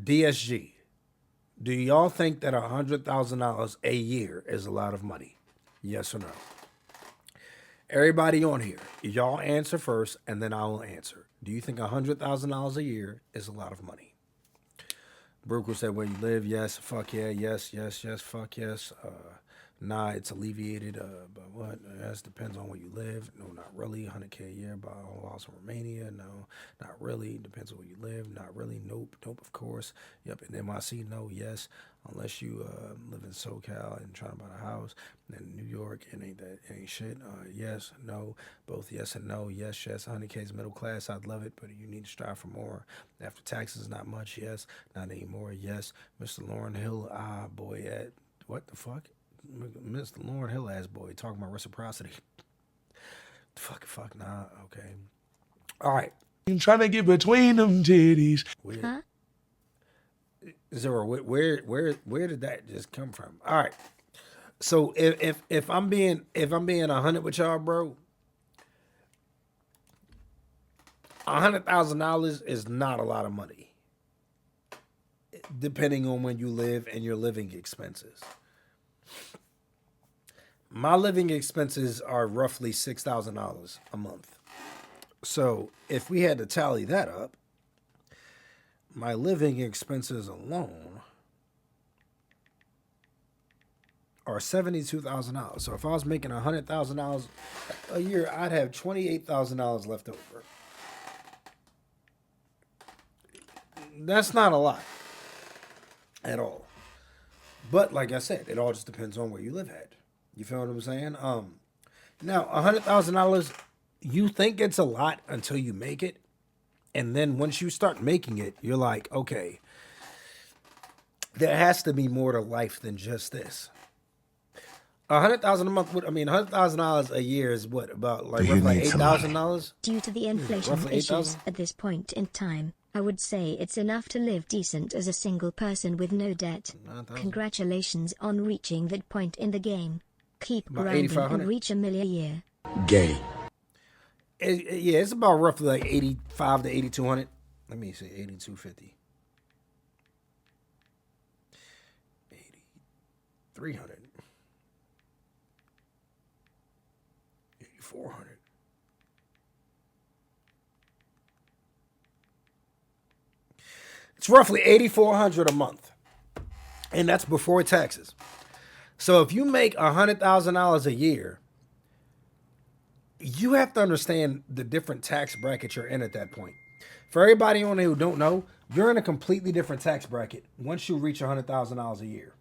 DSG. Do y'all think that $100,000 a year is a lot of money? Yes or no? Everybody on here, y'all answer first, and then I will answer. Do you think $100,000 a year is a lot of money? Brooke said, where you live, yes, fuck yeah, yes, yes, yes, fuck yes. Nah, it's alleviated, but what? Yes, depends on where you live. No, not really. 100K a year by all laws in Romania. No, not really. Depends on where you live. Not really. Nope. Nope, of course. Yep, in NYC, no, yes. Unless you live in SoCal and trying to buy a house. In New York, it ain't shit. Yes, no. Both yes and no. Yes, yes. 100K is middle class. I'd love it, but you need to strive for more. After taxes, not much. Yes. Not anymore. Yes. Mr. Lauren Hill, boy, what the fuck? Mr. Lauren Hill ass boy talking about reciprocity. Fuck, nah, okay. All right. I'm trying to get between them titties. Weird. Huh? Zero, where did that just come from? All right. So if I'm being 100 with y'all, bro, $100,000 is not a lot of money, depending on when you live and your living expenses. My living expenses are roughly $6,000 a month. So if we had to tally that up, my living expenses alone are $72,000. So if I was making $100,000 a year, I'd have $28,000 left over. That's not a lot at all. But like I said, it all just depends on where you live at. You feel what I'm saying? Now $100,000, you think it's a lot until you make it, and then once you start making it, you're like, okay, there has to be more to life than just this. $100,000 a month. $100,000 a year is what, about like roughly $8,000? Due to the inflation issues at this point in time, I would say it's enough to live decent as a single person with no debt. 9,000. Congratulations on reaching that point in the game. Keep grinding and reach $1 million a year. Gay. Yeah, it's about roughly like 85 to 8,200. Let me see, 8,250. 8,300. 8,400. It's roughly $8,400 a month, and that's before taxes. So if you make $100,000 a year, you have to understand the different tax bracket you're in at that point. For everybody on there who don't know, you're in a completely different tax bracket once you reach $100,000 a year.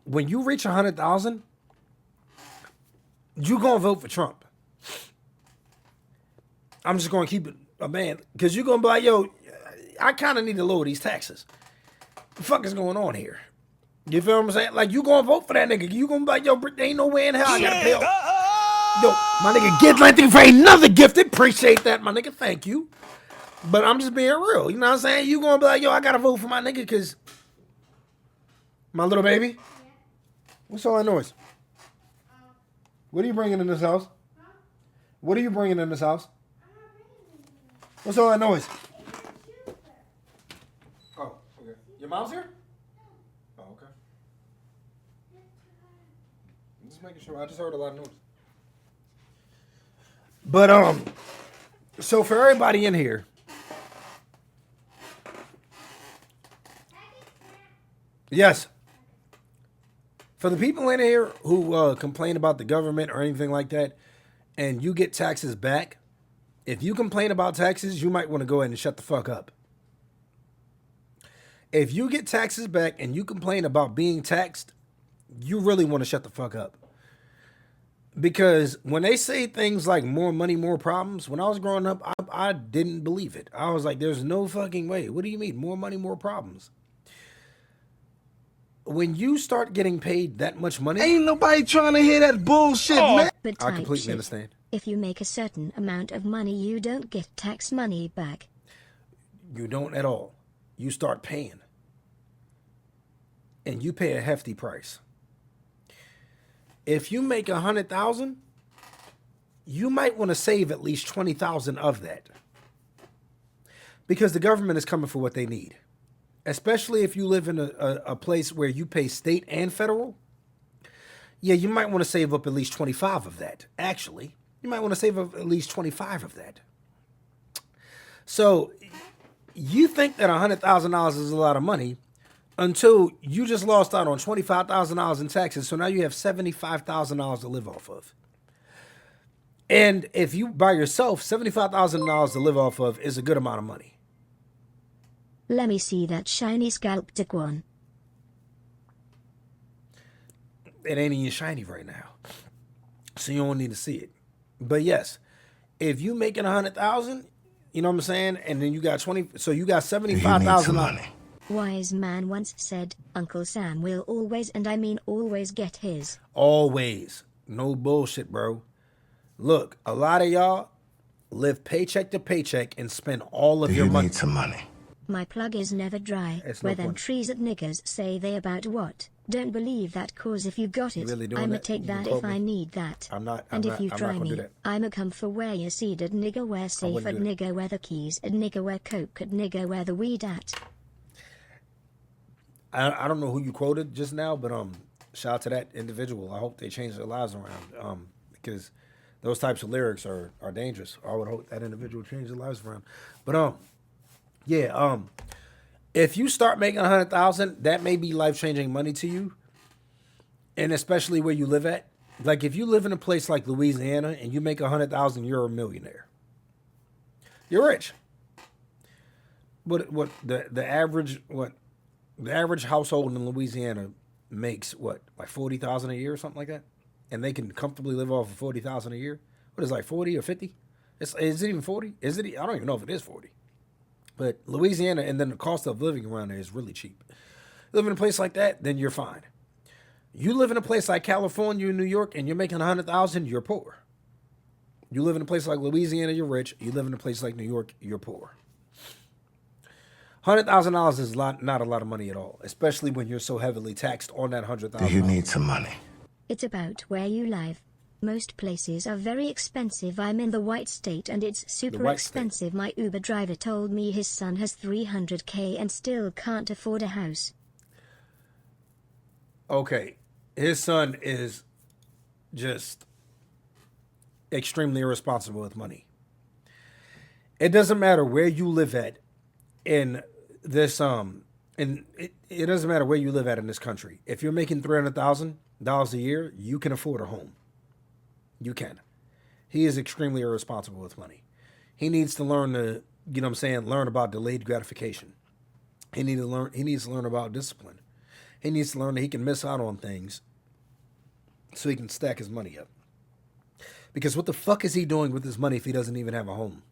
When you reach $100,000, you gonna vote for Trump. I'm just gonna keep it a man, because you're gonna be like, yo, I kind of need to lower these taxes. What the fuck is going on here? You feel what I'm saying? Like, you gonna vote for that nigga. You gonna be like, yo, there ain't no way in hell I gotta pay. Yo, my nigga, get anything for another gifted. Appreciate that, my nigga. Thank you. But I'm just being real. You know what I'm saying? You gonna be like, yo, I gotta vote for my nigga because my little baby? Yeah. What's all that noise? What are you bringing in this house? Huh? What are you bringing in this house? What's all that noise? Oh, okay. Your mom's here? Oh, okay. I'm just making sure. I just heard a lot of noise. But, so for everybody in here, yes, for the people in here who complain about the government or anything like that, and you get taxes back, if you complain about taxes, you might want to go ahead and shut the fuck up. If you get taxes back and you complain about being taxed, you really want to shut the fuck up. Because when they say things like more money, more problems, when I was growing up, I didn't believe it. I was like, there's no fucking way. What do you mean? More money, more problems. When you start getting paid that much money... Ain't nobody trying to hear that bullshit, man. But I completely understand. If you make a certain amount of money, you don't get tax money back. You don't at all. You start paying. And you pay a hefty price. If you make $100,000, you might want to save at least $20,000 of that, because the government is coming for what they need. especially if you live in a place where you pay state and federal, yeah, you might want to save up at least 25 of that. Actually, you might want to save up at least 25 of that. So you think that $100,000 is a lot of money until you just lost out on $25,000 in taxes. So now you have $75,000 to live off of. And if you by yourself, $75,000 to live off of is a good amount of money. Let me see that shiny scalp, Daquan. It ain't even shiny right now, so you don't need to see it. But yes, if you making 100,000, you know what I'm saying, and then you got 20, so you got $75,000. Wise man once said, Uncle Sam will always, and I mean always, get his. Always, no bullshit, bro. Look, a lot of y'all live paycheck to paycheck and spend all of your money. You need some money. My plug is never dry. It's Where no them point. trees at niggers say they about what? Don't believe that, cause if you got it, really doing I'ma that? take You that told if me. I need that. I'm not- And I'm if you not try gonna do me, that. I'ma come for where you seeded nigger, where safe wouldn't at do nigger, where the keys at nigger, where coke at nigger, where the weed at. I don't know who you quoted just now, but shout out to that individual. I hope they change their lives around, because those types of lyrics are dangerous. I would hope that individual change their lives around. But yeah, if you start making 100,000, that may be life changing money to you, and especially where you live at. Like if you live in a place like Louisiana and you make 100,000, you're a millionaire. You're rich. What the average household in Louisiana makes what, like 40,000 a year or something like that, and they can comfortably live off of 40,000 a year. What is it, like 40 or 50? Is it even 40? Is it? I don't even know if it is 40. But Louisiana, and then the cost of living around there is really cheap. You live in a place like that, then you're fine. You live in a place like California or New York, and you're making 100,000, you're poor. You live in a place like Louisiana, you're rich. You live in a place like New York, you're poor. $100,000 is not a lot of money at all, especially when you're so heavily taxed on that $100,000. You need some money. It's about where you live. Most places are very expensive. I'm in the white state and it's super white state. expensive. My Uber driver told me his son has 300K and still can't afford a house. Okay, his son is just extremely irresponsible with money. It doesn't matter where you live at in this and it doesn't matter where you live at in this country. If you're making $300,000 a year, you can afford a home. You can. He is extremely irresponsible with money. He needs to learn to, you know what I'm saying, learn about delayed gratification. He needs to learn about discipline. He needs to learn that he can miss out on things so he can stack his money up. Because what the fuck is he doing with his money if he doesn't even have a home?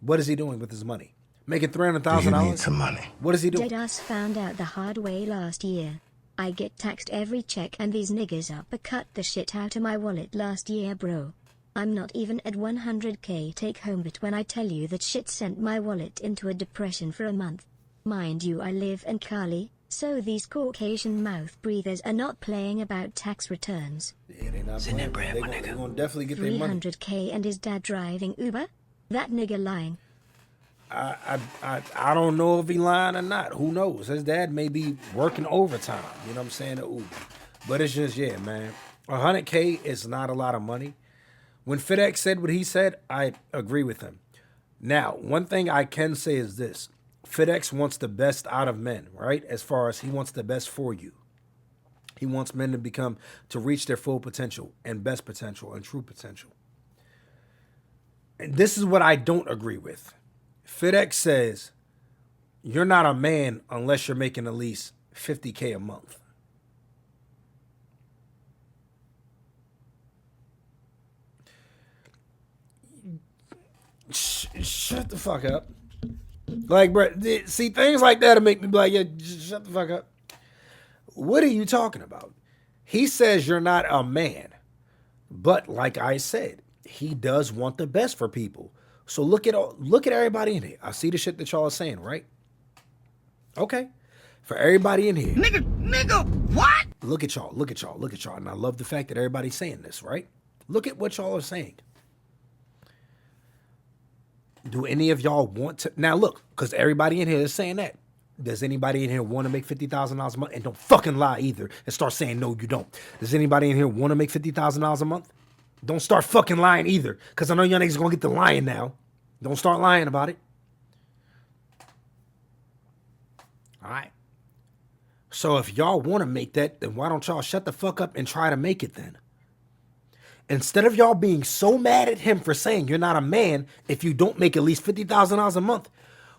What is he doing with his money? Making $300,000? You need some money. What is he doing? Deadass found out the hard way last year. I get taxed every check and these niggas uppercut the shit out of my wallet last year, bro. I'm not even at 100K take home, but when I tell you that shit sent my wallet into a depression for a month. Mind you, I live in Cali, so these Caucasian mouth breathers are not playing about tax returns. Yeah, they not playing. They're gonna definitely get their money. 300K and his dad driving Uber? That nigga lying. I don't know if he lying or not. Who knows? His dad may be working overtime. You know what I'm saying? Ooh. But it's just, yeah, man. 100K is not a lot of money. When FitX said what he said, I agree with him. Now, one thing I can say is this. FitX wants the best out of men, right? As far as he wants the best for you. He wants men to reach their full potential and best potential and true potential. And this is what I don't agree with. FitX says you're not a man unless you're making at least 50K a month. Shut the fuck up. Like, bro, see, things like that make me be like, yeah, shut the fuck up. What are you talking about? He says you're not a man. But like I said, he does want the best for people. So look at everybody in here. I see the shit that y'all are saying, right? Okay. For everybody in here. Nigga, what? Look at y'all. And I love the fact that everybody's saying this, right? Look at what y'all are saying. Do any of y'all want to? Now look, because everybody in here is saying that. Does anybody in here want to make $50,000 a month? And don't fucking lie either and start saying no, you don't. Does anybody in here want to make $50,000 a month? Don't start fucking lying either, because I know y'all niggas gonna get the lying now. Don't start lying about it. All right. So if y'all want to make that, then why don't y'all shut the fuck up and try to make it then? Instead of y'all being so mad at him for saying you're not a man if you don't make at least $50,000 a month,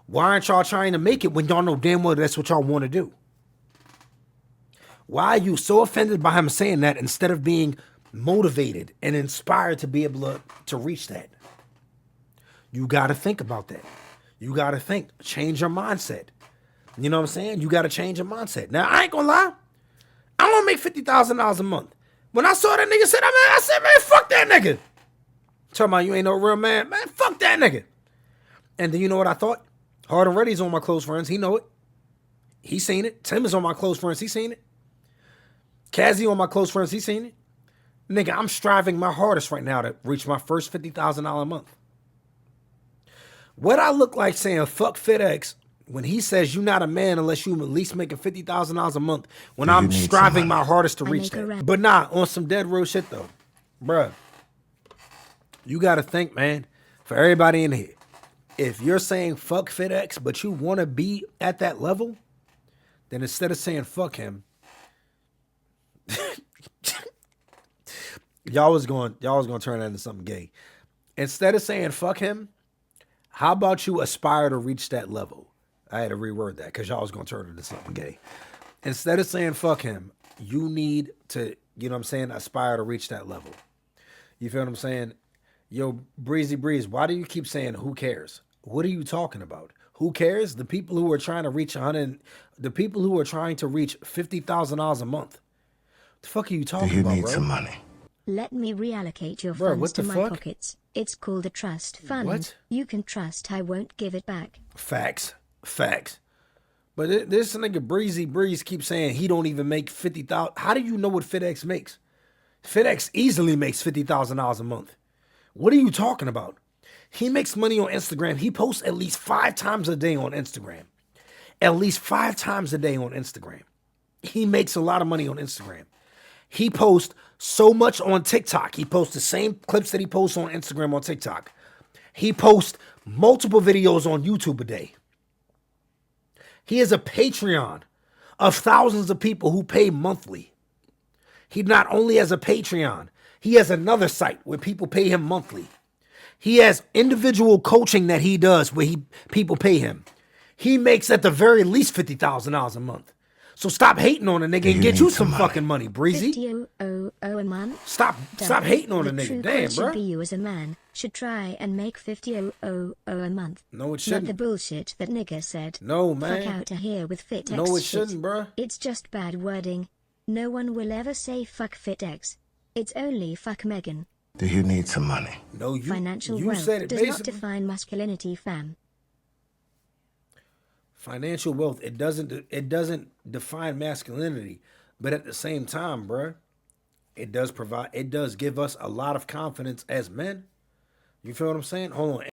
why aren't y'all trying to make it when y'all know damn well that's what y'all want to do? Why are you so offended by him saying that instead of being motivated and inspired to be able to reach that? You got to think about that. You got to think. Change your mindset. You know what I'm saying? You got to change your mindset. Now, I ain't going to lie. I don't make $50,000 a month. When I saw that nigga say that, man, I said, man, fuck that nigga. Talking about you ain't no real man. Man, fuck that nigga. And then you know what I thought? Hard and Ready's on my close friends. He know it. He seen it. Tim is on my close friends. He seen it. Kazzy on my close friends. He seen it. Nigga, I'm striving my hardest right now to reach my first $50,000 a month. What I look like saying fuck fitx when he says you're not a man unless you at least making $50,000 a month when I'm striving my hardest to reach that. But nah, on some dead real shit though. Bruh, you got to think, man, for everybody in here. If you're saying fuck fitx, but you want to be at that level, then instead of saying fuck him, y'all was going to turn that into something gay. Instead of saying fuck him, how about you aspire to reach that level? I had to reword that because y'all was going to turn it into something gay. Instead of saying fuck him, you need to, you know what I'm saying, aspire to reach that level. You feel what I'm saying? Yo, Breezy Breeze, why do you keep saying who cares? What are you talking about? Who cares? The people who are trying to reach the people who are trying to reach $50,000 a month. The fuck are you talking about, bro? You need some money. Let me reallocate your Bro, funds to my fuck? pockets. It's called a trust fund. What? You can trust I won't give it back. Facts. But this nigga Breezy Breeze keeps saying he don't even make $50,000. How do you know what fitx makes? fitx easily makes $50,000 a month. What are you talking about? He makes money on Instagram. He posts at least 5 times a day on Instagram. At least 5 times a day on Instagram. He makes a lot of money on Instagram. He posts so much on TikTok. He posts the same clips that he posts on Instagram on TikTok. He posts multiple videos on YouTube a day. He has a Patreon of thousands of people who pay monthly. He not only has a Patreon, he has another site where people pay him monthly. He has individual coaching that he does where people pay him. He makes at the very least $50,000 a month. So stop hating on a nigga and get you some fucking money, Breezy. 50,000 a month. Stop hating on a nigga. Damn, bro. Should be you as a man should try and make 50,000 a month. No, it shouldn't. Not the bullshit that nigga said. No, man. Fuck out of here with fitx. No, it shouldn't, bro. It's just bad wording. No one will ever say fuck fitx. It's only fuck Megan. Do you need some money? No, Financial you wealth said it does basically. not define masculinity, fam. Financial wealth, it doesn't define masculinity, but at the same time, bruh, it does give us a lot of confidence as men. You feel what I'm saying? Hold on.